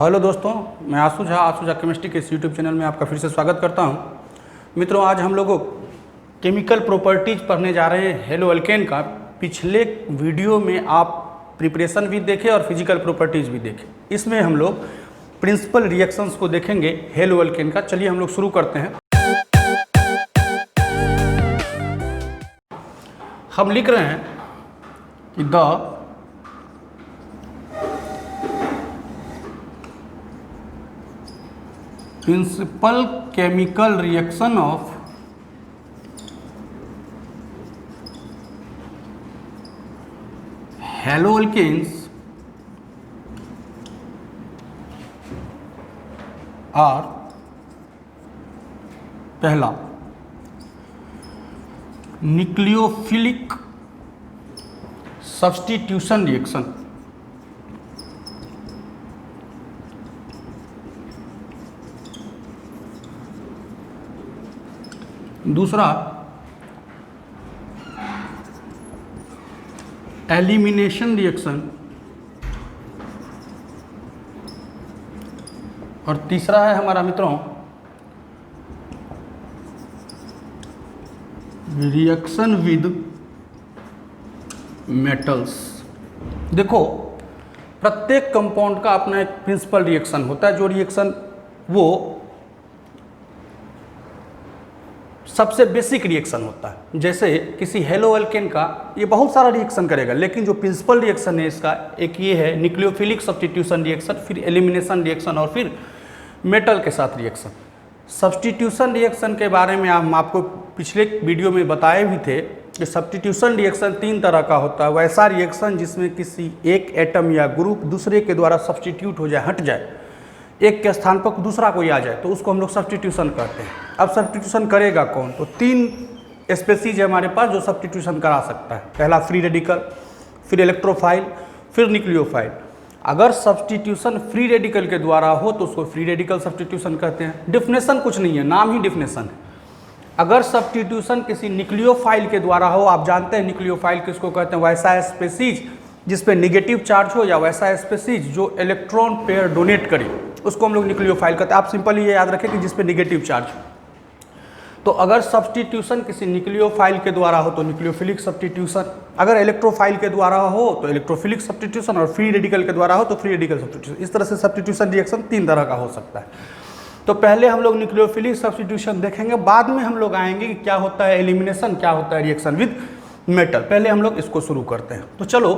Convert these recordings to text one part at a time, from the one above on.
Hello दोस्तों, मैं आशु Jha chemistry के इस यूट्यूब चैनल में आपका फिर से स्वागत करता हूं। मित्रों, आज हम लोग केमिकल प्रॉपर्टीज पढ़ने जा रहे हैं हेलो अल्केन का। पिछले वीडियो में आप प्रिपरेशन भी देखे और फिजिकल प्रॉपर्टीज भी देखे। इसमें हम लोग प्रिंसिपल रिएक्शंस को देखेंगे हेलो अल्केन का। चलिए हम लोग शुरू करते हैं। हम लिख रहे हैं कि the principal chemical reaction of haloalkanes are पहला न्यूक्लियोफिलिक सब्स्टिट्यूशन रिएक्शन, दूसरा एलिमिनेशन रिएक्शन, और तीसरा है हमारा मित्रों रिएक्शन विद मेटल्स। देखो, प्रत्येक कंपाउंड का अपना एक प्रिंसिपल रिएक्शन होता है। जो रिएक्शन वो सबसे बेसिक रिएक्शन होता है। जैसे किसी हेलो अल्केन का ये बहुत सारा रिएक्शन करेगा, लेकिन जो प्रिंसिपल रिएक्शन है इसका एक ये है न्यूक्लियोफिलिक सब्स्टिट्यूशन रिएक्शन, फिर एलिमिनेशन रिएक्शन और फिर मेटल के साथ रिएक्शन। सब्स्टिट्यूशन रिएक्शन के बारे में हम आपको पिछले वीडियो में बताए भी थे कि सब्स्टिट्यूशन रिएक्शन तीन तरह का होता है। वैसा रिएक्शन जिसमें किसी एक एटम या ग्रुप दूसरे के द्वारा सब्स्टिट्यूट हो जाए, हट जाए, एक के स्थान पर दूसरा कोई आ जाए, तो उसको हम लोग सब्स्टिट्यूशन कहते हैं। अब सब्स्टिट्यूशन करेगा कौन? तो तीन स्पेसीज है हमारे पास जो सब्स्टिट्यूशन करा सकता है। पहला फ्री रेडिकल, फिर इलेक्ट्रोफाइल, फिर न्यूक्लियोफाइल। अगर सब्स्टिट्यूशन फ्री रेडिकल के द्वारा हो तो उसको फ्री रेडिकल सब्स्टिट्यूशन कहते हैं। डिफिनेशन कुछ नहीं है, नाम ही डिफिनेशन है। अगर सब्स्टिट्यूशन किसी न्यूक्लियोफाइल के द्वारा हो, आप जानते हैं न्यूक्लियोफाइल किसको कहते हैं? वैसा स्पेसीज जिस पे निगेटिव चार्ज हो या वैसा स्पेसीज जो इलेक्ट्रॉन पेयर डोनेट करे, उसको हम लोग न्यूक्लियोफाइल कहते हैं। आप सिंपली ये याद रखें कि जिस पे निगेटिव चार्ज हो। तो अगर सब्स्टिट्यूशन किसी न्यूक्लियोफाइल के द्वारा हो तो न्यूक्लियोफिलिक सब्स्टिट्यूशन, अगर इलेक्ट्रोफाइल के द्वारा हो तो इलेक्ट्रोफिलिक सब्स्टिट्यूशन, और फ्री रेडिकल के द्वारा हो तो फ्री रेडिकल सब्स्टिट्यूशन। इस तरह से सब्स्टिट्यूशन रिएक्शन तीन तरह का हो सकता है। तो पहले हम लोग न्यूक्लियोफिलिक सब्स्टिट्यूशन देखेंगे, बाद में हम लोग आएंगे कि क्या होता है एलिमिनेशन, क्या होता है रिएक्शन विद मेटल। पहले हम लोग इसको शुरू करते हैं। तो चलो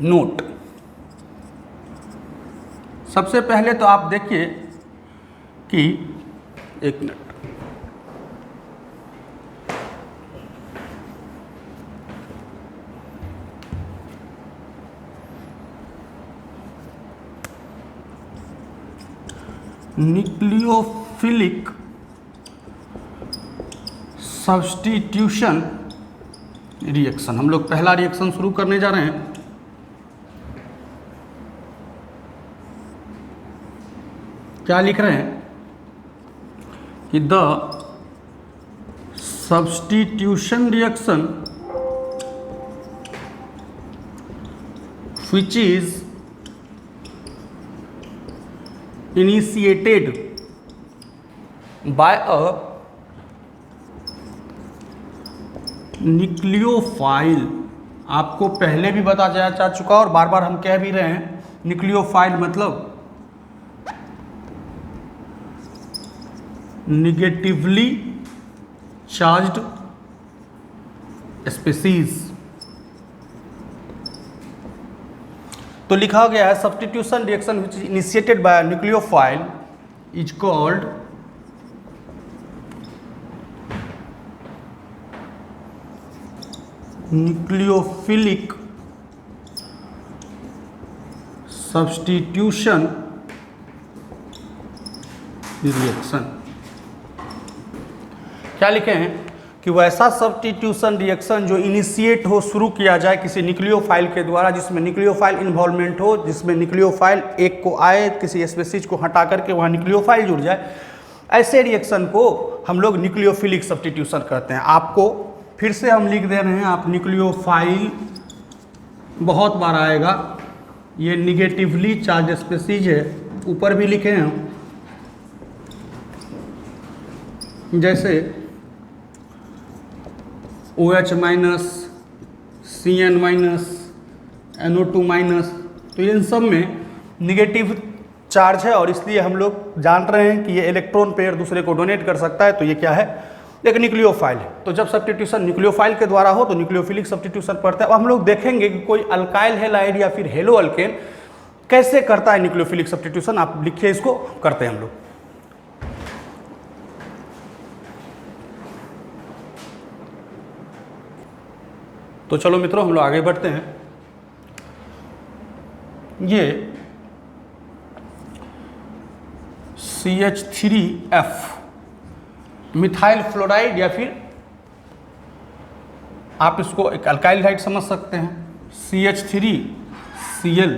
नोट, सबसे पहले तो आप देखिए कि एक मिनट, न्यूक्लियोफिलिक सब्स्टिट्यूशन रिएक्शन, हम लोग पहला रिएक्शन शुरू करने जा रहे हैं। क्या लिख रहे हैं कि the substitution reaction which is initiated by a nucleophile. आपको पहले भी बताया जा चुका और बार बार हम कह भी रहे हैं, न्यूक्लियोफाइल मतलब निगेटिवली चार्ज्ड स्पीसीज। तो लिखा गया है substitution reaction which is initiated by nucleophile is called nucleophilic substitution reaction. क्या लिखे हैं कि वैसा सब्स्टिट्यूशन रिएक्शन जो इनिशिएट हो, शुरू किया जाए किसी न्यूक्लियोफाइल के द्वारा, जिसमें न्यूक्लियोफाइल इन्वॉल्वमेंट हो, जिसमें न्यूक्लियोफाइल एक को आए, किसी स्पेसीज को हटा करके वहाँ न्यूक्लियोफाइल जुड़ जाए, ऐसे रिएक्शन को हम लोग न्यूक्लियोफिलिक सब्स्टिट्यूशन कहते हैं। आपको फिर से हम लिख दे रहे हैं, आप न्यूक्लियोफाइल बहुत बार आएगा, ये निगेटिवली चार्ज स्पीसीज है, ऊपर भी लिखे हैं, जैसे OH minus, Cn minus, NO2 minus, तो इन सब में निगेटिव चार्ज है और इसलिए हम लोग जान रहे हैं कि ये इलेक्ट्रॉन पेयर दूसरे को डोनेट कर सकता है, तो ये क्या है, एक न्यूक्लियोफाइल है। तो जब सब्स्टिट्यूशन न्यूक्लियोफाइल के द्वारा हो तो न्यूक्लियोफिलिक सब्स्टिट्यूशन पड़ता है। अब हम लोग देखेंगे कि कोई अल्काइल हैलाइड या फिर हेलो अल्केन कैसे करता है न्यूक्लियोफिलिक सब्स्टिट्यूशन। आप लिखिए, इसको करते हैं हम लोग। तो चलो मित्रों, हम लोग आगे बढ़ते हैं। ये CH3F मिथाइल फ्लोराइड या फिर आप इसको एक अल्काइल हाइड समझ सकते हैं। CH3Cl,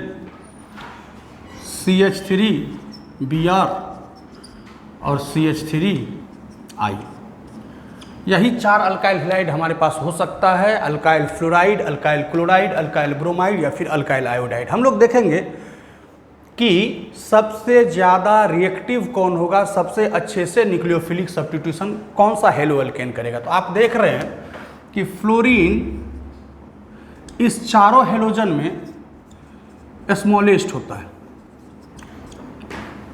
CH3Br और CH3I, यही 4 अल्काइल हैलाइड हमारे पास हो सकता है। Alkyl fluoride, alkyl chloride, alkyl bromide या फिर अल्काइल आयोडाइड। हम लोग देखेंगे कि सबसे ज़्यादा रिएक्टिव कौन होगा, सबसे अच्छे से न्यूक्लियोफिलिक सब्स्टिट्यूशन कौन सा हेलो अल्केन करेगा। तो आप देख रहे हैं कि फ्लोरीन इस चारों हेलोजन में स्मॉलेस्ट होता है,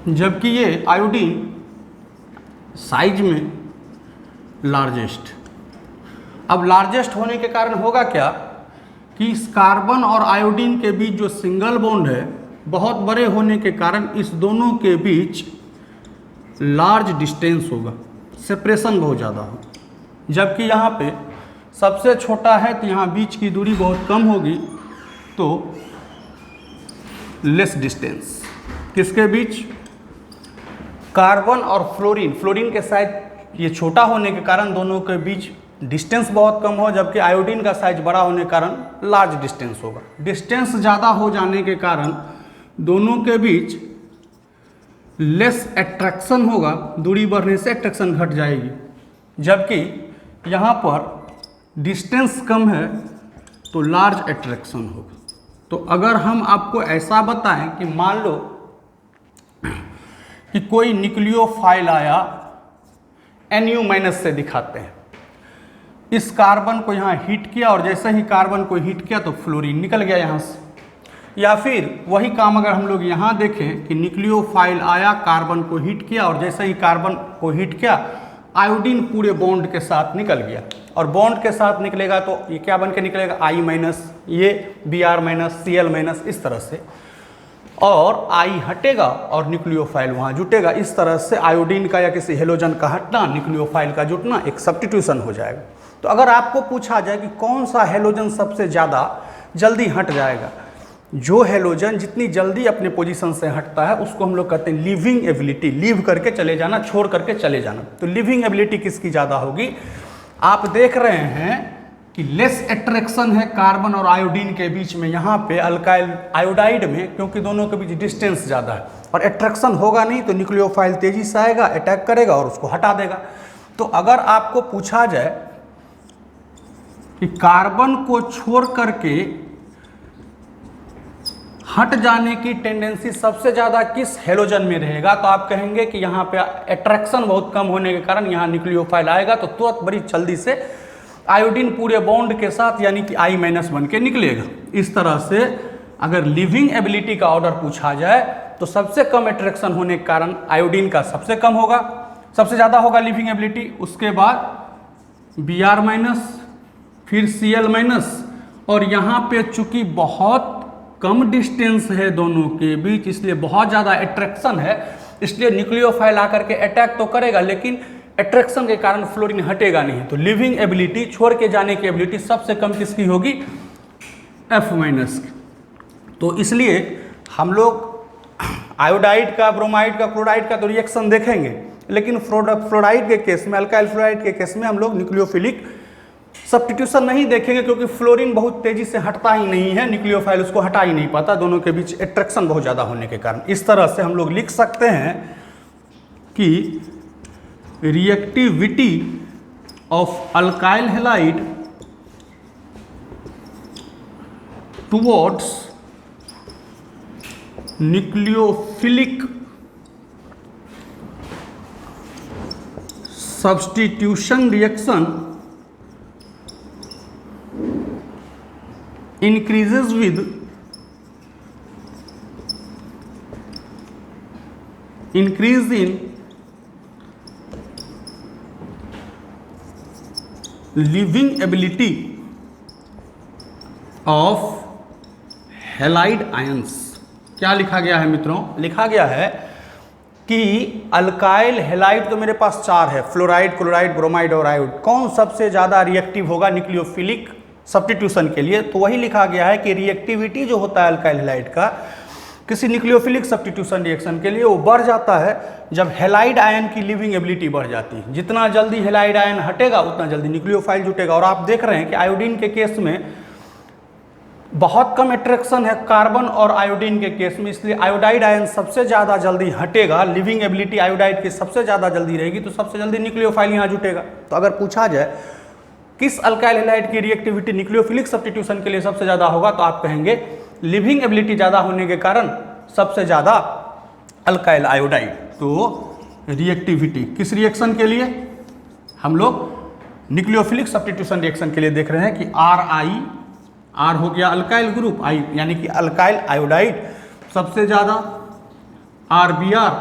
जबकि ये आयोडीन साइज में लार्जेस्ट। अब लार्जेस्ट होने के कारण होगा क्या कि इस कार्बन और आयोडीन के बीच जो सिंगल बॉन्ड है बहुत बड़े होने के कारण इस दोनों के बीच लार्ज डिस्टेंस होगा, सेपरेशन बहुत ज़्यादा हो। जबकि यहाँ पे सबसे छोटा है तो यहाँ बीच की दूरी बहुत कम होगी, तो लेस डिस्टेंस किसके बीच, कार्बन और फ्लोरीन। फ्लोरीन के साइज ये छोटा होने के कारण दोनों के बीच डिस्टेंस बहुत कम हो, जबकि आयोडीन का साइज बड़ा होने के कारण लार्ज डिस्टेंस होगा। डिस्टेंस ज़्यादा हो जाने के कारण दोनों के बीच लेस अट्रैक्शन होगा, दूरी बढ़ने से अट्रैक्शन घट जाएगी। जबकि यहाँ पर डिस्टेंस कम है तो लार्ज अट्रैक्शन होगा। तो अगर हम आपको ऐसा बताएं कि मान लो कि कोई न्यूक्लियोफाइल आया, Nu- से दिखाते हैं, इस कार्बन को यहाँ हीट किया और जैसे ही कार्बन को हीट किया तो फ्लोरीन निकल गया यहाँ से। या फिर वही काम अगर हम लोग यहाँ देखें कि न्यूक्लियोफाइल आया, कार्बन को हीट किया और जैसे ही कार्बन को हीट किया आयोडीन पूरे बॉन्ड के साथ निकल गया, और बॉन्ड के साथ निकलेगा तो ये क्या बन के निकलेगा, I-, ये Br-, Cl-, इस तरह से, और I हटेगा और न्यूक्लियोफाइल वहाँ जुटेगा। इस तरह से आयोडीन का या किसी हेलोजन का हटना, न्यूक्लियोफाइल का जुटना एक सब्स्टिट्यूशन हो जाएगा। तो अगर आपको पूछा जाए कि कौन सा हेलोजन सबसे ज़्यादा जल्दी हट जाएगा, जो हेलोजन जितनी जल्दी अपने पोजीशन से हटता है उसको हम लोग कहते हैं लिविंग एबिलिटी, लीव करके चले जाना, छोड़ करके चले जाना। तो लिविंग एबिलिटी किसकी ज़्यादा होगी, आप देख रहे हैं कि लेस अट्रैक्शन है कार्बन और आयोडीन के बीच में, यहाँ पे अल्काइल आयोडाइड में, क्योंकि दोनों के बीच डिस्टेंस ज़्यादा है और अट्रैक्शन होगा नहीं तो न्यूक्लियोफाइल तेज़ी से आएगा, अटैक करेगा और उसको हटा देगा। तो अगर आपको पूछा जाए कि कार्बन को छोड़ करके हट जाने की टेंडेंसी सबसे ज़्यादा किस हेलोजन में रहेगा, तो आप कहेंगे कि यहाँ पे अट्रैक्शन बहुत कम होने के कारण यहाँ न्यूक्लियोफाइल आएगा तो तुरंत बड़ी जल्दी से आयोडीन पूरे बॉन्ड के साथ यानी कि I- बन के निकलेगा। इस तरह से अगर लिविंग एबिलिटी का ऑर्डर पूछा जाए तो सबसे कम अट्रैक्शन होने के कारण आयोडीन का सबसे कम होगा, सबसे ज़्यादा होगा लिविंग एबिलिटी, उसके बाद Br-, फिर Cl-, और यहाँ पे चूंकि बहुत कम डिस्टेंस है दोनों के बीच इसलिए बहुत ज़्यादा अट्रैक्शन है, इसलिए न्यूक्लियोफाइल आकर के अटैक तो करेगा लेकिन अट्रैक्शन के कारण फ्लोरीन हटेगा नहीं। तो लिविंग एबिलिटी, छोड़ के जाने की एबिलिटी सबसे कम किसकी होगी, F-। तो इसलिए हम लोग आयोडाइड का, ब्रोमाइड का, क्लोराइड का तो रिएक्शन देखेंगे, लेकिन फ्लोराइड के केस में, अल्काइल फ्लोराइड के केस में हम लोग न्यूक्लियोफिलिक सब्स्टिट्यूशन नहीं देखेंगे, क्योंकि फ्लोरीन बहुत तेजी से हटता ही नहीं है, न्यूक्लियोफाइल उसको हटा ही नहीं पाता, दोनों के बीच अट्रैक्शन बहुत ज़्यादा होने के कारण। इस तरह से हम लोग लिख सकते हैं कि reactivity of alkyl halide towards nucleophilic substitution reaction increases with increase in living ability of halide ions. क्या लिखा गया है मित्रों? लिखा गया है कि अल्काइल हैलाइड तो मेरे पास 4 है, फ्लोराइड, क्लोराइड, ब्रोमाइड और आयोड। कौन सबसे ज़्यादा रिएक्टिव होगा न्यूक्लियोफिलिक सब्स्टिट्यूशन के लिए? तो वही लिखा गया है कि रिएक्टिविटी जो होता है अल्काइल हैलाइड का किसी न्यूक्लियोफिलिक सब्स्टिट्यूशन रिएक्शन के लिए वो बढ़ जाता है जब हैलाइड आयन की लिविंग एबिलिटी बढ़ जाती है। जितना जल्दी हैलाइड आयन हटेगा उतना जल्दी न्यूक्लियोफाइल जुटेगा। और आप देख रहे हैं कि आयोडीन के केस में बहुत कम अट्रैक्शन है कार्बन और आयोडीन के केस में, इसलिए आयोडाइड आयन सबसे ज़्यादा जल्दी हटेगा। लिविंग एबिलिटी आयोडाइड की सबसे ज़्यादा जल्दी रहेगी तो सबसे जल्दी न्यूक्लियोफाइल यहाँ जुटेगा। तो अगर पूछा जाए किस अल्काइल हैलाइड की रिएक्टिविटी न्यूक्लियोफिलिक सब्स्टिट्यूशन के लिए सबसे ज़्यादा होगा, तो आप कहेंगे लिविंग एबिलिटी ज़्यादा होने के कारण सबसे ज़्यादा अल्काइल आयोडाइड। तो रिएक्टिविटी किस रिएक्शन के लिए? हम लोग न्यूक्लियोफिलिक सब्स्टिट्यूशन रिएक्शन के लिए देख रहे हैं कि आर हो गया अल्काइल ग्रुप, आई यानी कि अल्काइल आयोडाइड सबसे ज़्यादा, RBr,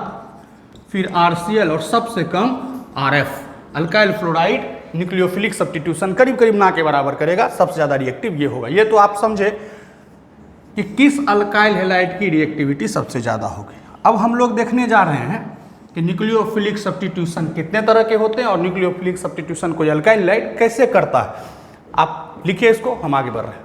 फिर RCl और सबसे कम RF। Alkyl fluoride nucleophilic substitution करीब करीब ना के बराबर करेगा, सबसे ज़्यादा रिएक्टिव ये होगा। ये तो आप समझे कि किस अल्काइल हैलाइड की रिएक्टिविटी सबसे ज़्यादा होगी। अब हम लोग देखने जा रहे हैं कि न्यूक्लियोफिलिक सब्स्टिट्यूशन कितने तरह के होते हैं और न्यूक्लियोफिलिक सब्स्टिट्यूशन को अल्काइल हैलाइड कैसे करता है। आप लिखिए इसको, हम आगे बढ़ रहे हैं।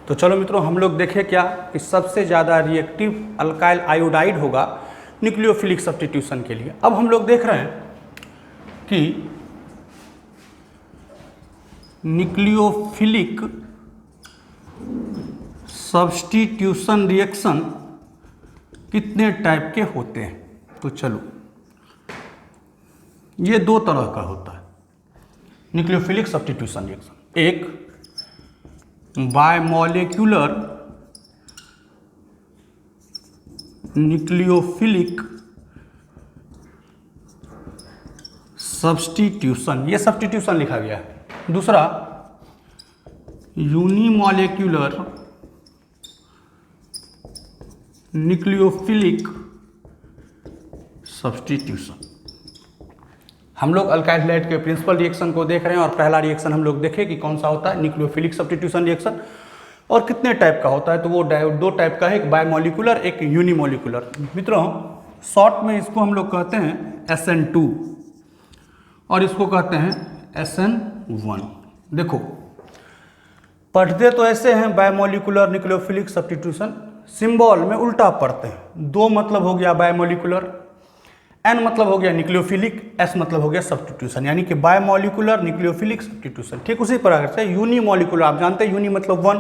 तो चलो मित्रों, हम लोग देखें क्या कि सबसे ज़्यादा रिएक्टिव अल्काइल आयोडाइड होगा न्यूक्लियोफिलिक सब्स्टिट्यूशन के लिए। अब हम लोग देख रहे हैं कि न्यूक्लियोफिलिक सब्स्टिट्यूशन रिएक्शन कितने टाइप के होते हैं। तो चलो, ये 2 तरह का होता है न्यूक्लियोफिलिक सब्स्टिट्यूशन रिएक्शन। एक बायमॉलिक्यूलर न्यूक्लियोफिलिक सब्स्टिट्यूशन, ये सब्स्टिट्यूशन लिखा गया है। दूसरा यूनिमॉलिक्यूलर न्यूक्लियोफिलिक सब्स्टिट्यूशन। हम लोग अल्काइल हैलाइड के प्रिंसिपल रिएक्शन को देख रहे हैं और पहला रिएक्शन हम लोग देखें कि कौन सा होता है, न्यूक्लियोफिलिक सब्स्टिट्यूशन रिएक्शन, और कितने टाइप का होता है। तो वो 2 टाइप का है, एक बायमॉलिक्यूलर, एक यूनिमॉलिक्यूलर। मित्रों, शॉर्ट में इसको हम लोग कहते हैं SN2 और इसको कहते हैं SN1। देखो, पढ़ते तो ऐसे हैं बायमॉलिक्यूलर न्यूक्लियोफिलिक सब्स्टिट्यूशन, सिंबल में उल्टा पढ़ते हैं। 2 मतलब हो गया बायमॉलिक्यूलर, N मतलब हो गया न्यूक्लियोफिलिक, S मतलब हो गया सब्स्टिट्यूशन, यानी कि बायमॉलिक्यूलर न्यूक्लियोफिलिक सब्स्टिट्यूशन। ठीक उसी प्रकार से यूनिमॉलिक्यूलर, आप जानते हैं यूनि मतलब 1,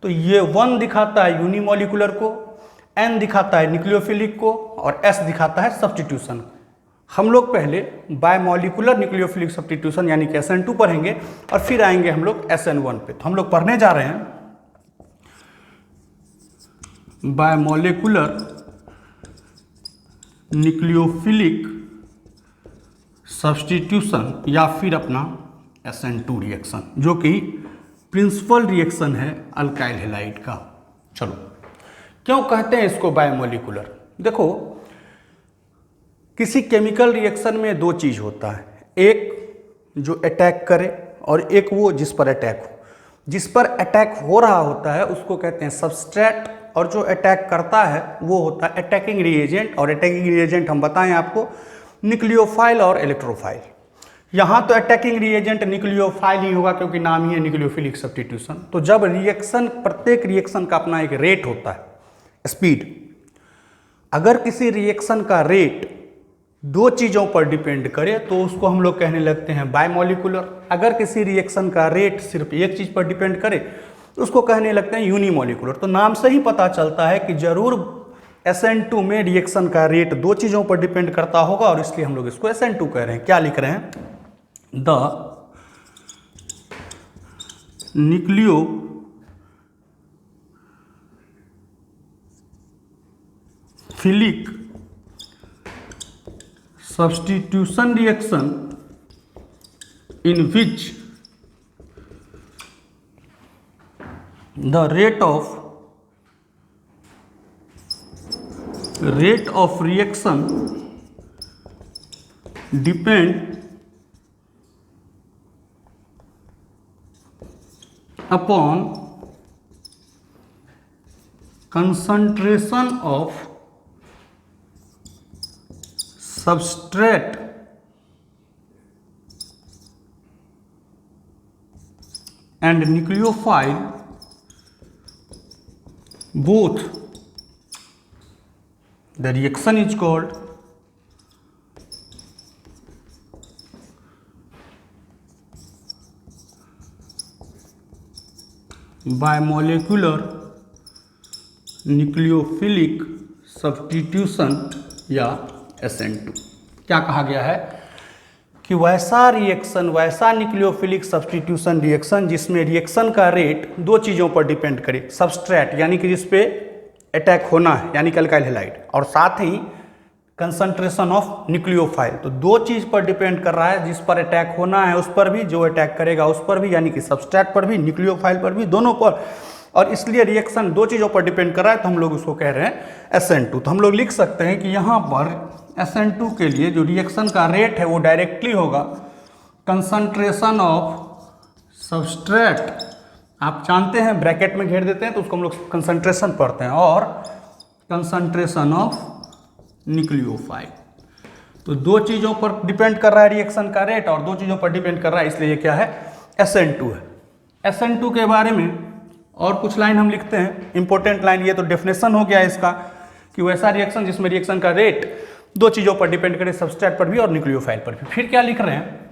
तो ये 1 दिखाता है यूनिमॉलिक्यूलर को, N दिखाता है न्यूक्लियोफिलिक को और S दिखाता है सब्स्टिट्यूशन। हम लोग पहले बायमॉलिक्यूलर न्यूक्लियोफिलिक सब्स्टिट्यूशन यानी कि SN2 पढ़ेंगे और फिर आएंगे हम लोग SN1 पे। तो हम लोग पढ़ने जा रहे हैं बायमॉलिक्यूलर न्यूक्लियोफिलिक सब्स्टिट्यूशन या फिर अपना SN2 रिएक्शन, जो कि प्रिंसिपल रिएक्शन है अल्काइल हैलाइड का। चलो, क्यों कहते हैं इसको बायमॉलिक्यूलर? देखो, किसी केमिकल रिएक्शन में 2 चीज़ होता है, एक जो अटैक करे और एक वो जिस पर अटैक हो। जिस पर अटैक हो रहा होता है उसको कहते हैं सबस्ट्रेट, और जो अटैक करता है वो होता है अटैकिंग रिएजेंट। और अटैकिंग रिएजेंट हम बताएं आपको न्यूक्लियोफाइल और इलेक्ट्रोफाइल। यहाँ तो अटैकिंग रिएजेंट न्यूक्लियोफाइल ही होगा क्योंकि नाम ही है न्यूक्लियोफिलिक सब्स्टिट्यूशन। तो जब रिएक्शन, प्रत्येक रिएक्शन का अपना एक रेट होता है, स्पीड। अगर किसी रिएक्शन का रेट 2 चीज़ों पर डिपेंड करे तो उसको हम लोग कहने लगते हैं बायमॉलिक्यूलर। अगर किसी रिएक्शन का रेट सिर्फ एक चीज़ पर डिपेंड करे तो उसको कहने लगते हैं यूनिमॉलिक्यूलर। तो नाम से ही पता चलता है कि जरूर SN2 में रिएक्शन का रेट 2 चीज़ों पर डिपेंड करता होगा और इसलिए हम लोग इसको SN2 कह रहे हैं। क्या लिख रहे हैं? The nucleophilic substitution reaction in which the rate of reaction depend upon concentration of substrate and nucleophile both. The reaction is called bimolecular nucleophilic substitution या SN2। क्या कहा गया है कि वैसा रिएक्शन, वैसा न्यूक्लियोफिलिक सब्स्टिट्यूशन रिएक्शन जिसमें रिएक्शन का रेट दो चीज़ों पर डिपेंड करे, सबस्ट्रेट यानी कि जिस पे अटैक होना है यानी कि अल्काइल हैलाइड, और साथ ही कंसंट्रेशन ऑफ न्यूक्लियोफाइल। तो दो चीज़ पर डिपेंड कर रहा है, जिस पर अटैक होना है उस पर भी, जो अटैक करेगा उस पर भी, यानी कि सबस्ट्रेट पर भी, न्यूक्लियोफाइल पर भी, दोनों पर। और इसलिए रिएक्शन दो चीज़ों पर डिपेंड कर रहा है, तो हम लोग उसको कह रहे हैं SN2। तो हम लोग लिख सकते हैं कि यहाँ पर SN2 के लिए जो रिएक्शन का रेट है वो डायरेक्टली होगा कंसंट्रेशन ऑफ सबस्ट्रेट, आप जानते हैं ब्रैकेट में घेर देते हैं तो उसको हम लोग कंसंट्रेशन पढ़ते हैं, और कंसंट्रेशन ऑफ न्यूक्लियोफाइल। तो दो चीज़ों पर डिपेंड कर रहा है रिएक्शन का रेट, और दो चीज़ों पर डिपेंड कर रहा है, इसलिए ये क्या है SN2 है। SN2 के बारे में और कुछ लाइन हम लिखते हैं, इंपॉर्टेंट लाइन। ये तो डेफिनेशन हो गया इसका कि वैसा रिएक्शन जिसमें रिएक्शन का रेट दो चीज़ों पर डिपेंड करे, सबस्ट्रेट पर भी और न्यूक्लियोफाइल पर भी। फिर क्या लिख रहे हैं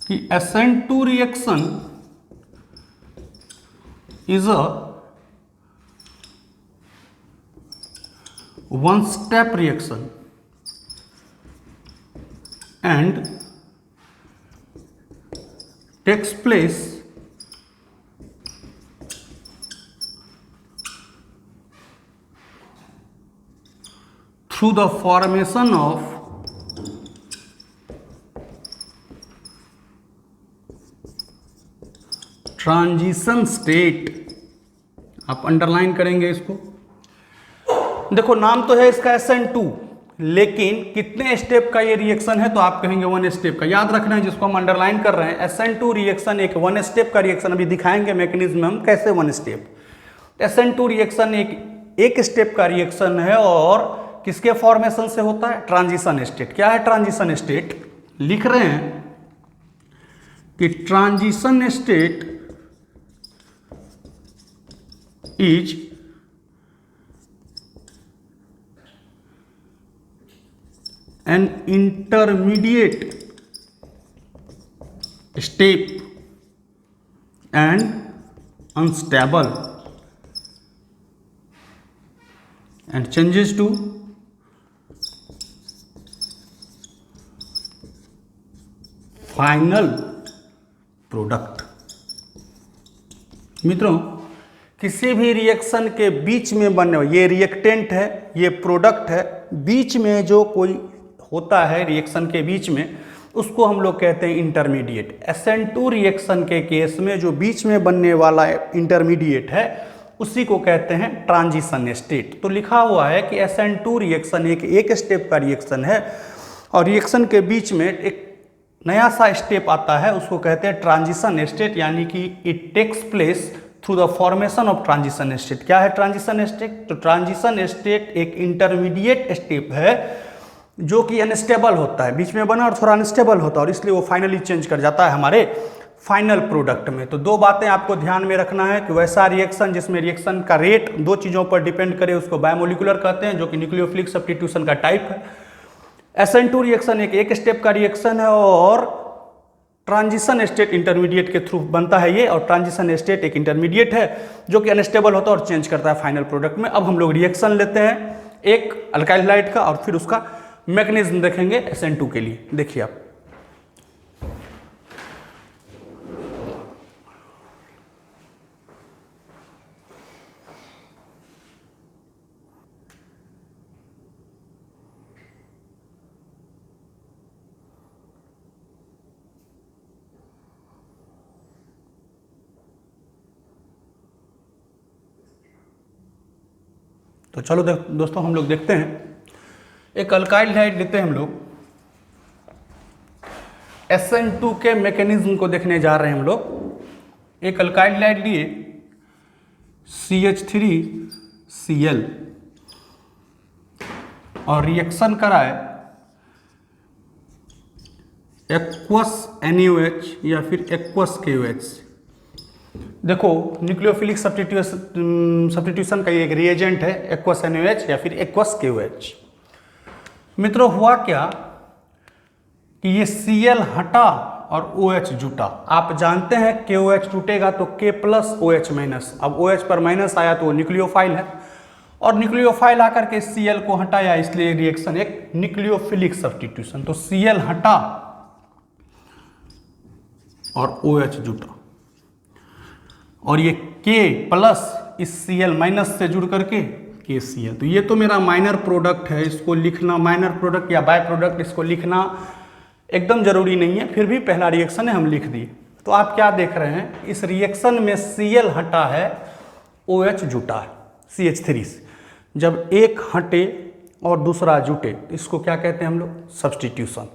कि SN2 reaction is a one step reaction and takes place through the formation of transition state. आप अंडरलाइन करेंगे इसको। देखो नाम तो है इसका SN2, लेकिन कितने स्टेप का ये रिएक्शन है तो आप कहेंगे वन स्टेप का। याद रखना है जिसको हम अंडरलाइन कर रहे हैं, SN2 रिएक्शन एक वन स्टेप का रिएक्शन। अभी दिखाएंगे मैकेनिज्म हम कैसे वन स्टेप। SN2 रिएक्शन एक स्टेप का रिएक्शन है, और किसके फॉर्मेशन से होता है, ट्रांजिशन स्टेट। क्या है ट्रांजिशन स्टेट, लिख रहे हैं कि transition state is an intermediate step and unstable and changes to final product। मित्रों किसी भी रिएक्शन के बीच में बनने, ये रिएक्टेंट है, ये प्रोडक्ट है, बीच में जो कोई होता है रिएक्शन के बीच में, उसको हम लोग कहते हैं इंटरमीडिएट। SN2 रिएक्शन के केस में जो बीच में बनने वाला इंटरमीडिएट है उसी को कहते हैं ट्रांजिशन स्टेट। तो लिखा हुआ है कि SN2 रिएक्शन एक स्टेप का रिएक्शन है, और रिएक्शन के बीच में एक नया सा स्टेप आता है, उसको कहते हैं ट्रांजिशन स्टेट, यानी कि it takes place through the formation of transition state. क्या है ट्रांजिशन स्टेट, तो ट्रांजिशन स्टेट एक इंटरमीडिएट स्टेप है जो कि अनस्टेबल होता है, बीच में बना और थोड़ा अनस्टेबल होता है, और इसलिए वो फाइनली चेंज कर जाता है हमारे फाइनल प्रोडक्ट में। तो दो बातें आपको ध्यान में रखना है कि वैसा रिएक्शन जिसमें रिएक्शन का रेट दो चीज़ों पर डिपेंड करे उसको बायोमोलिकुलर कहते हैं, जो कि न्यूक्लियोफिलिक सब्स्टिट्यूशन का टाइप है। SN2 रिएक्शन एक स्टेप का रिएक्शन है, और ट्रांजिशन स्टेट इंटरमीडिएट के थ्रू बनता है ये, और ट्रांजिशन स्टेट एक इंटरमीडिएट है जो कि अनस्टेबल होता है और चेंज करता है फाइनल प्रोडक्ट में। अब हम लोग रिएक्शन लेते हैं एक अल्काइल हैलाइड का और फिर उसका मैकेनिज्म देखेंगे SN2 के लिए। देखिए आप, तो चलो दोस्तों हम लोग देखते हैं, एक अल्काइल हाइड लेते हैं हम लोग, SN2 के मैकेनिज्म को देखने जा रहे हैं हम लोग। एक अल्काइल हाइड लिए CH3Cl और रिएक्शन कराए एक्वस NaOH या फिर एक्वस KOH। देखो न्यूक्लियोफिलिक सब्स्टिट्यूशन का ये एक रिएजेंट है एक्वस NaOH या फिर एक्वस KOH। मित्रों हुआ क्या कि ये Cl हटा और OH जुटा। आप जानते हैं KOH टूटेगा तो K प्लस OH माइनस, अब OH पर माइनस आया तो वो न्यूक्लियोफाइल है और न्यूक्लियोफाइल आकर के Cl को हटाया, इसलिए रिएक्शन एक न्यूक्लियोफिलिक सब्स्टिट्यूशन। तो Cl हटा और OH जुटा और ये K प्लस इस Cl माइनस से जुड़ करके KCl। तो ये तो मेरा माइनर प्रोडक्ट है, इसको लिखना माइनर प्रोडक्ट या बाय प्रोडक्ट इसको लिखना एकदम जरूरी नहीं है, फिर भी पहला रिएक्शन है हम लिख दिए। तो आप क्या देख रहे हैं, इस रिएक्शन में Cl हटा है, OH जुटा है CH3 से। जब एक हटे और दूसरा जुटे तो इसको क्या कहते हैं हम लोग, सब्स्टिट्यूशन।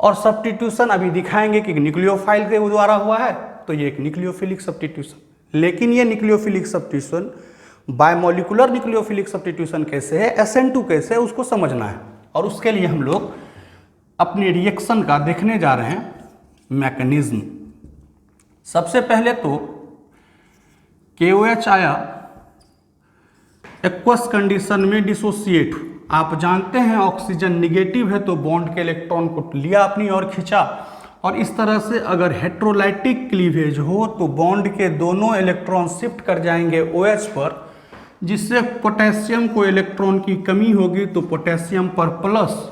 और सब्स्टिट्यूशन अभी दिखाएंगे कि न्यूक्लियोफाइल के द्वारा हुआ है, तो ये एक न्यूक्लियोफिलिक सब्स्टिट्यूशन। लेकिन ये nucleophilic substitution bimolecular nucleophilic substitution कैसे है, SN2 कैसे है, उसको समझना है। और उसके लिए हम लोग अपने रिएक्शन का देखने जा रहे हैं मैकेनिज्म। सबसे पहले तो KOH आया, एक्वस कंडीशन में डिसोसिएट। आप जानते हैं ऑक्सीजन निगेटिव है तो बॉन्ड के इलेक्ट्रॉन को लिया अपनी ओर खींचा, और इस तरह से अगर हेट्रोलाइटिक क्लीवेज हो तो बॉन्ड के दोनों इलेक्ट्रॉन शिफ्ट कर जाएंगे OH पर, जिससे पोटेशियम को इलेक्ट्रॉन की कमी होगी तो पोटेशियम पर प्लस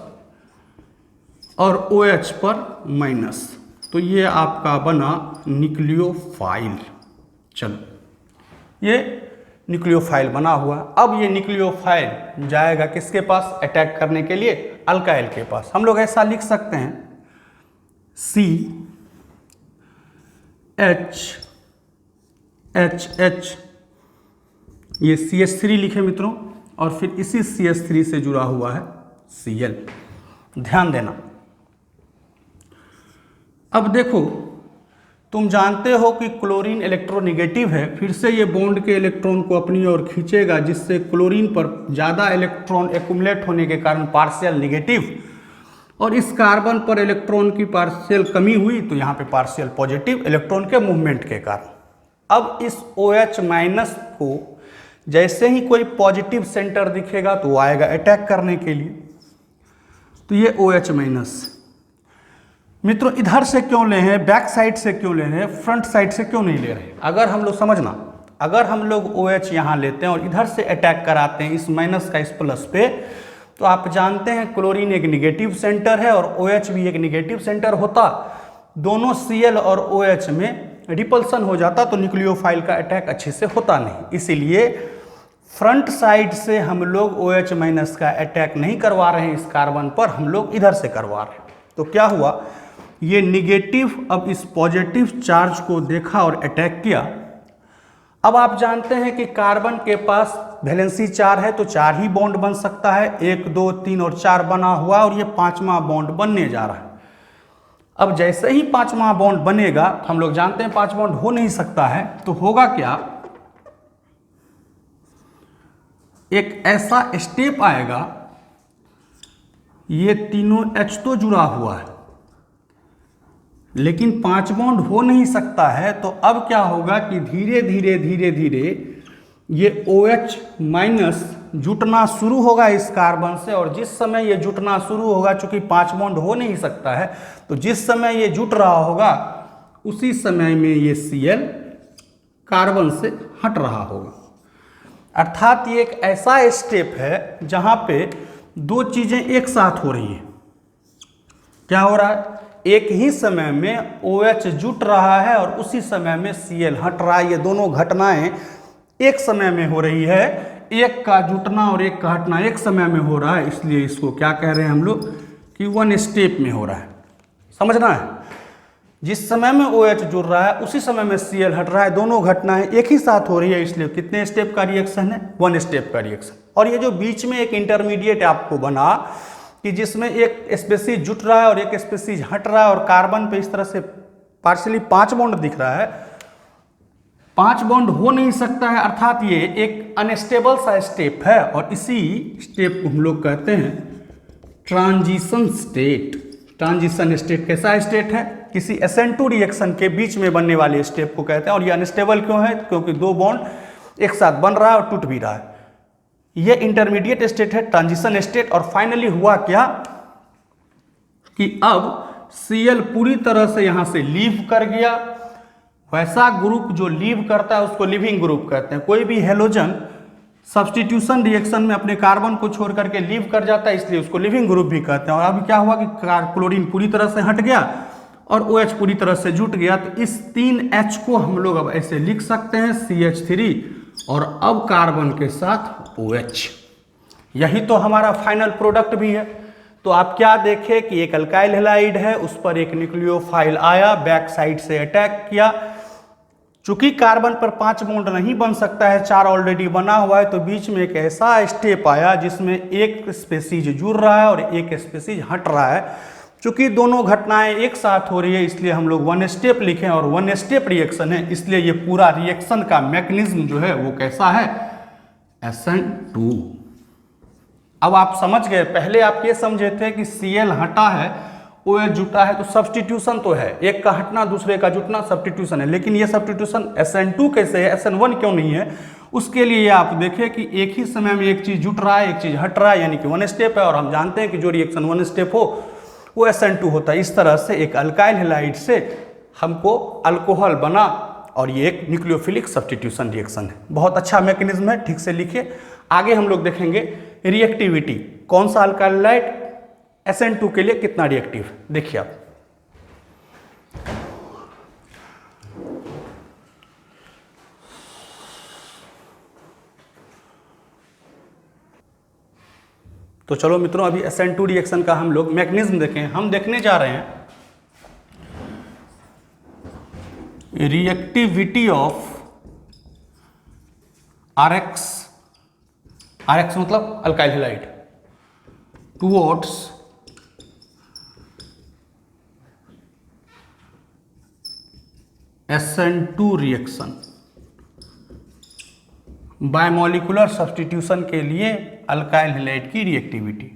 और OH पर माइनस। तो ये आपका बना न्यूक्लियोफाइल। चलो ये न्यूक्लियोफाइल बना हुआ। अब ये न्यूक्लियोफाइल जाएगा किसके पास, अटैक करने के लिए अल्काइल के पास। हम लोग ऐसा लिख सकते हैं CHH, ये CH3 लिखे मित्रों, और फिर इसी CH3 से जुड़ा हुआ है Cl। ध्यान देना। अब देखो तुम जानते हो कि क्लोरीन इलेक्ट्रोनिगेटिव है, फिर से ये बॉन्ड के इलेक्ट्रॉन को अपनी ओर खींचेगा, जिससे क्लोरीन पर ज़्यादा इलेक्ट्रॉन एक्युमुलेट होने के कारण पार्शियल निगेटिव, और इस कार्बन पर इलेक्ट्रॉन की पार्शियल कमी हुई तो यहाँ पे पार्शियल पॉजिटिव इलेक्ट्रॉन के मूवमेंट के कारण। अब इस OH माइनस को जैसे ही कोई पॉजिटिव सेंटर दिखेगा तो वो आएगा अटैक करने के लिए। तो ये OH माइनस मित्रों इधर से क्यों ले हैं, बैक साइड से क्यों ले रहे हैं, फ्रंट साइड से क्यों नहीं ले रहे। अगर हम लोग समझना, अगर हम लोग OH यहाँ लेते हैं और इधर से अटैक कराते हैं इस माइनस का इस प्लस पे, तो आप जानते हैं क्लोरीन एक निगेटिव सेंटर है और OH भी एक निगेटिव सेंटर होता, दोनों Cl और OH में रिपल्सन हो जाता तो न्यूक्लियोफाइल का अटैक अच्छे से होता नहीं। इसीलिए फ्रंट साइड से हम लोग OH माइनस का अटैक नहीं करवा रहे हैं इस कार्बन पर, हम लोग इधर से करवा रहे हैं। तो क्या हुआ, ये निगेटिव अब इस पॉजिटिव चार्ज को देखा और अटैक किया। अब आप जानते हैं कि कार्बन के पास वैलेंसी 4 है तो 4 ही बॉन्ड बन सकता है, 1 2 3 और 4 बना हुआ और ये 5वां बॉन्ड बनने जा रहा है। अब जैसे ही 5वां बॉन्ड बनेगा, हम लोग जानते हैं 5 बॉन्ड हो नहीं सकता है, तो होगा क्या, एक ऐसा स्टेप आएगा, ये तीनों H तो जुड़ा हुआ है लेकिन 5 बॉन्ड हो नहीं सकता है। तो अब क्या होगा कि धीरे धीरे ये OH माइनस जुटना शुरू होगा इस कार्बन से, और जिस समय ये जुटना शुरू होगा, चूंकि 5 बॉन्ड हो नहीं सकता है, तो जिस समय ये जुट रहा होगा उसी समय में ये Cl कार्बन से हट रहा होगा। अर्थात ये एक ऐसा स्टेप है जहाँ पे दो चीज़ें एक साथ हो रही है। क्या हो रहा है? एक ही समय में OH जुट रहा है और उसी समय में Cl हट रहा है। ये दोनों घटनाएं एक समय में हो रही है। एक का जुटना और एक का हटना एक समय में हो रहा है, इसलिए इसको क्या कह रहे हैं हम लोग कि वन स्टेप में हो रहा है। समझना है, जिस समय में OH जुड़ रहा है उसी समय में Cl हट रहा है, दोनों घटनाएं एक ही साथ हो रही है, इसलिए कितने स्टेप का रिएक्शन है? वन स्टेप का रिएक्शन। और ये जो बीच में एक इंटरमीडिएट आपको बना कि जिसमें एक स्पेसीज जुट रहा है और एक स्पेसीज हट रहा है और कार्बन पे इस तरह से पार्शियली 5 बॉन्ड दिख रहा है, 5 बॉन्ड हो नहीं सकता है, अर्थात ये एक अनस्टेबल सा स्टेप है और इसी स्टेप को हम लोग कहते हैं ट्रांजिशन स्टेट। ट्रांजिशन स्टेट कैसा स्टेट है? किसी SN2 रिएक्शन के बीच में बनने वाले स्टेप को कहते हैं। और ये अनस्टेबल क्यों है? क्योंकि दो बॉन्ड एक साथ बन रहा है और टूट भी रहा है। ये इंटरमीडिएट स्टेट है, ट्रांजिशन स्टेट। और फाइनली हुआ क्या कि अब Cl पूरी तरह से यहां से लीव कर गया। वैसा ग्रुप जो लीव करता है उसको लिविंग ग्रुप कहते हैं। कोई भी हेलोजन सब्स्टिट्यूशन रिएक्शन में अपने कार्बन को छोड़ करके लीव कर जाता है, इसलिए उसको लिविंग ग्रुप भी कहते हैं। और अभी क्या हुआ कि क्लोरीन पूरी तरह से हट गया और OH पूरी तरह से जुट गया, तो इस 3H को हम लोग अब ऐसे लिख सकते हैं CH3 और अब कार्बन के साथ OH। यही तो हमारा फाइनल प्रोडक्ट भी है। तो आप क्या देखें कि एक अल्काइल हैलाइड है, उस पर एक न्यूक्लियोफाइल आया, बैक साइड से अटैक किया। चूंकि कार्बन पर 5 बॉन्ड नहीं बन सकता है, 4 ऑलरेडी बना हुआ है, तो बीच में एक ऐसा स्टेप आया जिसमें एक स्पेसीज जुड़ रहा है और एक स्पेसीज हट रहा है। चूंकि दोनों घटनाएं एक साथ हो रही है, इसलिए हम लोग वन स्टेप लिखें और वन स्टेप रिएक्शन है, इसलिए ये पूरा रिएक्शन का मैकेनिज्म जो है वो कैसा है? SN2। अब आप समझ गए। पहले आप ये समझे थे कि Cl हटा है, OH जुटा है, तो सब्स्टिट्यूशन तो है, एक का हटना दूसरे का जुटना सब्स्टिट्यूशन है। लेकिन ये सब्स्टिट्यूशन SN2 कैसे है, SN1 क्यों नहीं है? उसके लिए आप देखें कि एक ही समय में एक चीज जुट रहा है, एक चीज हट रहा है, यानी कि वन स्टेप है। और हम जानते हैं कि जो रिएक्शन वन स्टेप हो वो SN2 होता है। इस तरह से एक अल्काइल हैलाइड से हमको अल्कोहल बना और ये एक न्यूक्लियोफिलिक सब्स्टिट्यूशन रिएक्शन है। बहुत अच्छा मैकेनिज्म है, ठीक से लिखिए। आगे हम लोग देखेंगे रिएक्टिविटी, कौन सा अल्काइल हैलाइड SN2 के लिए कितना रिएक्टिव। देखिए आप, तो चलो मित्रों, अभी SN2 रिएक्शन का हम लोग मैकेनिज्म देखें। हम देखने जा रहे हैं रिएक्टिविटी ऑफ RX, RX मतलब alkyl halide, towards SN2 reaction, bimolecular substitution के लिए अल्काइल हैलाइड की रिएक्टिविटी।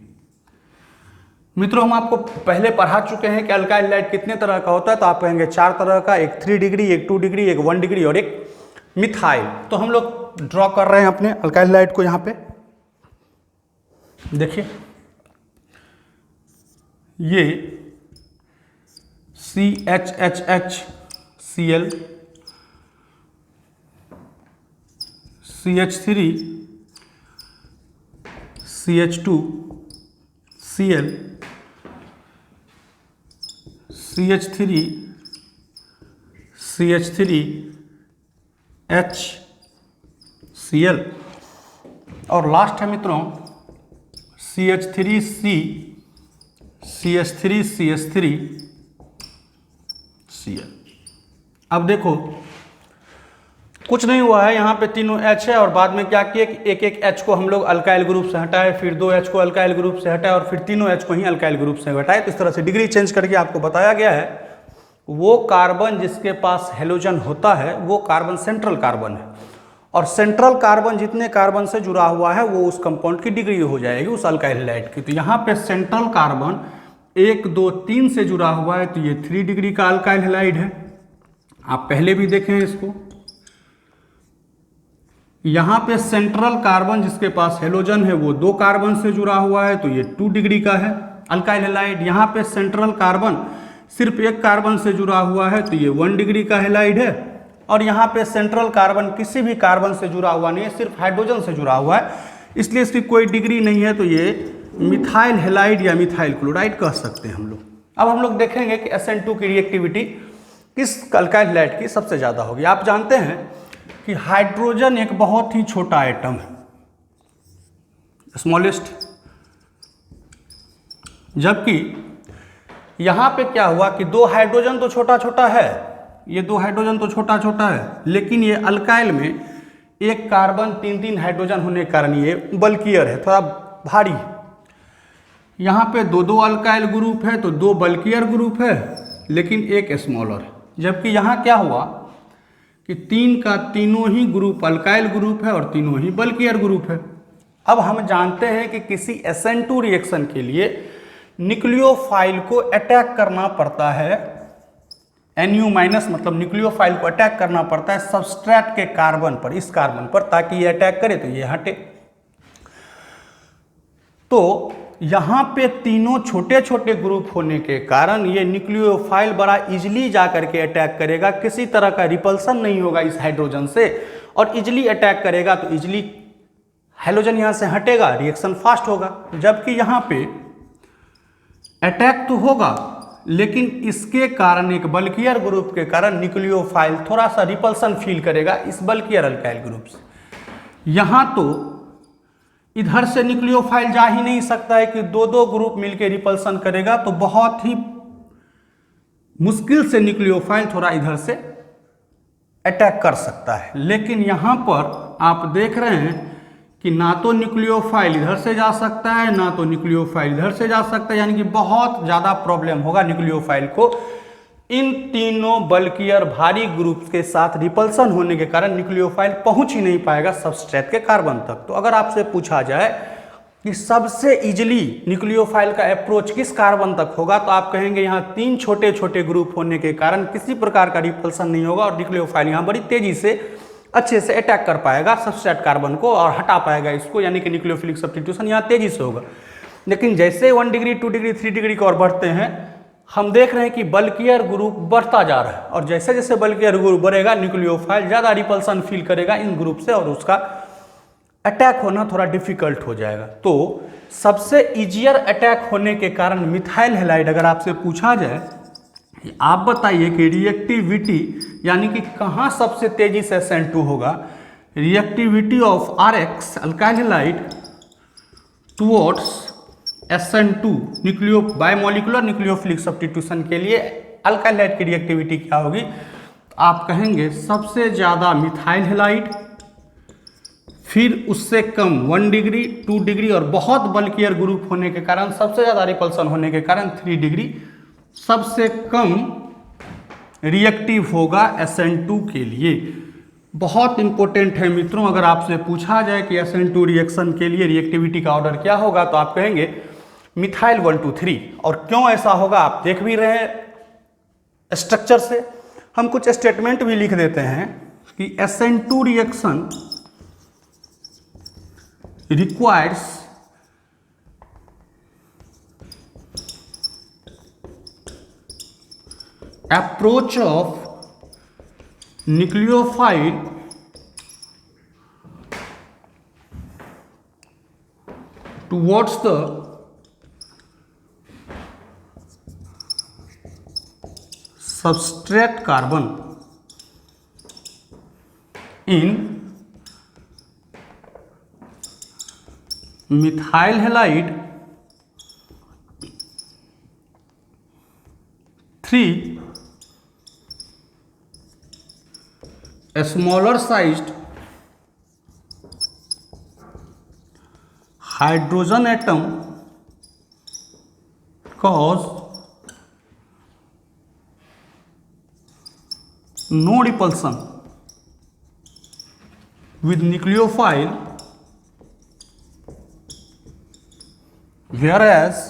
मित्रों, हम आपको पहले पढ़ा चुके हैं कि अल्काइल हैलाइड कितने तरह का होता है, तो आप कहेंगे 4 तरह का, एक 3 डिग्री, एक 2 डिग्री, एक 1 डिग्री और एक मिथाइल। तो हम लोग ड्रॉ कर रहे हैं अपने अल्काइल हैलाइड को। यहाँ पे देखिए, ये CHHHCl, CH3, CH2, Cl, CH3, CH3, HCl और लास्ट है मित्रों CH3C, CH3, CH3, Cl। अब देखो, कुछ नहीं हुआ है, यहाँ पे तीनों H है और बाद में क्या किए कि एक एक H को हम लोग अल्काइल ग्रुप से हटाए, फिर 2 H को अल्काइल ग्रुप से हटाए और फिर तीनों H को ही अल्काइल ग्रुप से हटाए। तो इस तरह से डिग्री चेंज करके आपको बताया गया है। वो कार्बन जिसके पास हेलोजन होता है वो कार्बन सेंट्रल कार्बन है, और सेंट्रल कार्बन जितने कार्बन से जुड़ा हुआ है वो उस कंपाउंड की डिग्री हो जाएगी उस अल्काइल हैलाइड की। तो यहाँ पे सेंट्रल कार्बन 1, 2, 3 से जुड़ा हुआ है, तो ये 3 डिग्री का अल्काइल हैलाइड है। आप पहले भी देखें इसको। यहाँ पे सेंट्रल कार्बन जिसके पास हेलोजन है वो 2 कार्बन से जुड़ा हुआ है, तो ये 2 डिग्री का है अल्काइल हैलाइड। यहाँ पे सेंट्रल कार्बन सिर्फ 1 कार्बन से जुड़ा हुआ है, तो ये 1 डिग्री का हैलाइड है। और यहाँ पे सेंट्रल कार्बन किसी भी कार्बन से जुड़ा हुआ नहीं है, सिर्फ हाइड्रोजन से जुड़ा हुआ है, इसलिए इसकी कोई डिग्री नहीं है, तो ये मिथाइल हेलाइड या मिथाइल क्लोराइड कह सकते हैं हम लोग। अब हम लोग देखेंगे कि SN2 की रिएक्टिविटी किस अल्काइल हैलाइड की सबसे ज़्यादा होगी। आप जानते हैं कि हाइड्रोजन एक बहुत ही छोटा आइटम है, स्मॉलेस्ट, जबकि यहाँ पे क्या हुआ कि दो हाइड्रोजन तो छोटा छोटा है, ये दो हाइड्रोजन तो छोटा छोटा है, लेकिन ये अल्काइल में एक कार्बन 3 हाइड्रोजन होने के कारण ये बल्कियर है, थोड़ा भारी। यहाँ पे दो अल्काइल ग्रुप है तो 2 बल्कियर ग्रुप है, लेकिन एक स्मॉलर है। जबकि यहाँ क्या हुआ कि 3 का तीनों ही ग्रुप अल्काइल ग्रुप है और तीनों ही बल्कियर ग्रुप है। अब हम जानते हैं कि किसी SN2 रिएक्शन के लिए न्यूक्लियोफाइल को अटैक करना पड़ता है, Nu- मतलब न्यूक्लियोफाइल को अटैक करना पड़ता है सबस्ट्रेट के कार्बन पर, इस कार्बन पर, ताकि ये अटैक करे तो ये हटे। तो यहाँ पे तीनों छोटे छोटे ग्रुप होने के कारण ये न्यूक्लियोफाइल बड़ा इजीली जा करके अटैक करेगा, किसी तरह का रिपल्सन नहीं होगा इस हाइड्रोजन से, और इजीली अटैक करेगा तो इजीली हाइड्रोजन यहाँ से हटेगा, रिएक्शन फास्ट होगा। जबकि यहाँ पे अटैक तो होगा, लेकिन इसके कारण एक बल्कियर ग्रुप के कारण न्यूक्लियोफाइल थोड़ा सा रिपल्सन फील करेगा इस बल्कियर अल्काइल ग्रुप से। यहाँ तो इधर से न्यूक्लियोफाइल जा ही नहीं सकता है कि दो ग्रुप मिलकर रिपल्सन करेगा, तो बहुत ही मुश्किल से न्यूक्लियोफाइल थोड़ा इधर से अटैक कर सकता है। लेकिन यहाँ पर आप देख रहे हैं कि ना तो न्यूक्लियोफाइल इधर से जा सकता है, ना तो न्यूक्लियोफाइल इधर से जा सकता है, यानी कि बहुत ज़्यादा प्रॉब्लम होगा न्यूक्लियोफाइल को इन तीनों बल्कियर भारी ग्रुप के साथ रिपल्सन होने के कारण न्यूक्लियोफाइल पहुंच ही नहीं पाएगा सबस्ट्रेट के कार्बन तक। तो अगर आपसे पूछा जाए कि सबसे इजीली न्यूक्लियोफाइल का अप्रोच किस कार्बन तक होगा, तो आप कहेंगे यहाँ 3 छोटे छोटे ग्रुप होने के कारण किसी प्रकार का रिपल्सन नहीं होगा और न्यूक्लियोफाइल यहाँ बड़ी तेजी से अच्छे से अटैक कर पाएगा सबस्ट्रेट कार्बन को और हटा पाएगा इसको, यानी कि न्यूक्लियोफिलिक सब्स्टिट्यूशन यहाँ तेजी से होगा। लेकिन जैसे 1 डिग्री 2 डिग्री 3 डिग्री की ओर बढ़ते हैं, हम देख रहे हैं कि बल्कियर ग्रुप बढ़ता जा रहा है, और जैसे जैसे बल्कियर ग्रुप बढ़ेगा न्यूक्लियोफाइल ज़्यादा रिपल्सन फील करेगा इन ग्रुप से और उसका अटैक होना थोड़ा डिफिकल्ट हो जाएगा। तो सबसे ईजियर अटैक होने के कारण मिथाइल हैलाइड, अगर आपसे पूछा जाए आप बताइए कि रिएक्टिविटी यानी कि कहाँ सबसे तेजी से SN2 होगा, reactivity of RX alkyl halide towards SN2 nucleo biomolecular nucleophilic substitution के लिए अल्काइल हैलाइड की रिएक्टिविटी क्या होगी? आप कहेंगे सबसे ज़्यादा मिथाइल हैलाइड, फिर उससे कम 1 डिग्री 2 डिग्री, और बहुत बल्कियर ग्रुप होने के कारण सबसे ज़्यादा रिपल्सन होने के कारण 3 डिग्री सबसे कम रिएक्टिव होगा SN2 के लिए। बहुत इंपॉर्टेंट है मित्रों, अगर आपसे पूछा जाए कि SN2 रिएक्शन के लिए रिएक्टिविटी का ऑर्डर क्या होगा, तो आप कहेंगे मिथाइल 1 2 3। और क्यों ऐसा होगा आप देख भी रहे हैं स्ट्रक्चर से। हम कुछ स्टेटमेंट भी लिख देते हैं कि SN2 reaction requires approach of nucleophile towards the substrate carbon in methyl halide 3 a smaller sized hydrogen atom cause no repulsion with nucleophile, whereas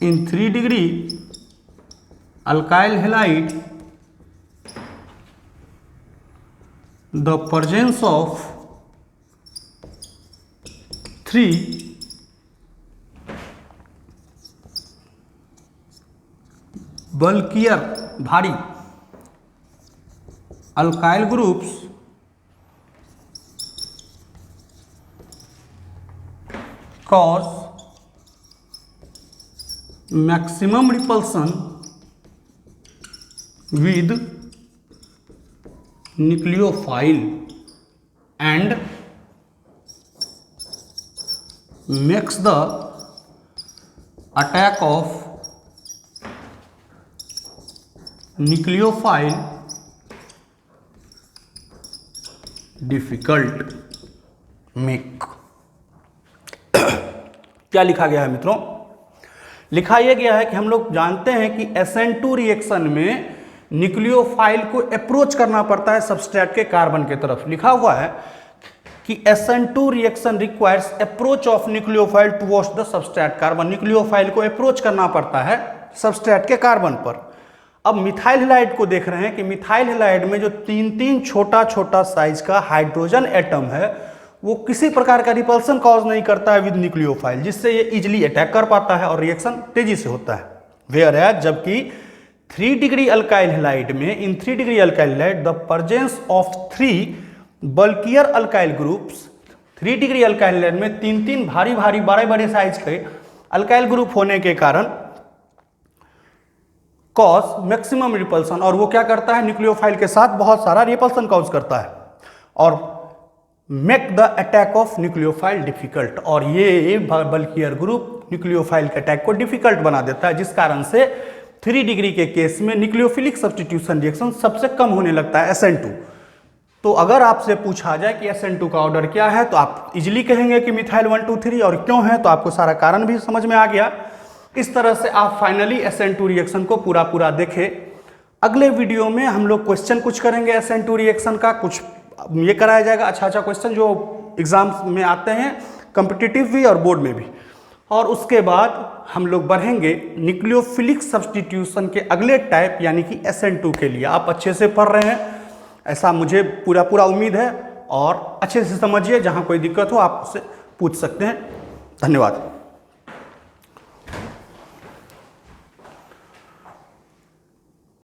in 3 degree alkyl halide the presence of 3 bulkier भारी alkyl groups cause maximum repulsion with nucleophile and makes the attack of nucleophile difficult. make क्या लिखा गया है मित्रों? लिखा यह गया है कि हम लोग जानते हैं कि SN2 रिएक्शन में न्यूक्लियोफाइल को अप्रोच करना पड़ता है सबस्ट्रेट के कार्बन के तरफ। लिखा हुआ है कि SN2 reaction requires approach of nucleophile towards the substrate carbon. Nucleophile को अप्रोच करना पड़ता है सबस्ट्रेट के कार्बन पर। अब मिथाइल हैलाइड को देख रहे हैं कि मिथाइल हैलाइड में जो तीन छोटा छोटा साइज का हाइड्रोजन एटम है वो किसी प्रकार का रिपल्सन कॉज नहीं करता है विद न्यूक्लियोफाइल, जिससे ये इजिली अटैक कर पाता है और रिएक्शन तेजी से होता है। वेयर है जबकि 3 डिग्री अल्काइल हैलाइड में, इन 3 degree alkyl halide the presence of 3 bulkier alkyl groups, 3 degree alkyl halide में तीन भारी बड़े बड़े साइज के अल्काइल ग्रुप होने के कारण कॉज मैक्सिमम रिपल्सन, और वो क्या करता है न्यूक्लियोफाइल के साथ बहुत सारा रिपल्सन कॉज करता है और make the attack of nucleophile difficult, और ये बल्कियर ग्रुप न्यूक्लियोफाइल के अटैक को डिफिकल्ट बना देता है, जिस कारण से 3 डिग्री के केस में न्यूक्लियोफिलिक सब्स्टिट्यूशन रिएक्शन सबसे कम होने लगता है SN2। तो अगर आपसे पूछा जाए कि SN2 का ऑर्डर क्या है तो आप इजिली कहेंगे कि मिथाइल 1 2 3, और क्यों है तो आपको सारा कारण भी समझ में आ गया। इस तरह से आप फाइनली SN2 रिएक्शन को पूरा देखें। अगले वीडियो में हम लोग क्वेश्चन कुछ करेंगे SN2 रिएक्शन का, कुछ ये कराया जाएगा अच्छा क्वेश्चन जो एग्जाम्स में आते हैं, कॉम्पिटिटिव भी और बोर्ड में भी। और उसके बाद हम लोग बढ़ेंगे न्यूक्लियोफिलिक सब्स्टिट्यूशन के अगले टाइप यानी कि SN2 के लिए। आप अच्छे से पढ़ रहे हैं ऐसा मुझे पूरा उम्मीद है, और अच्छे से समझिए, जहाँ कोई दिक्कत हो आप उससे पूछ सकते हैं। धन्यवाद।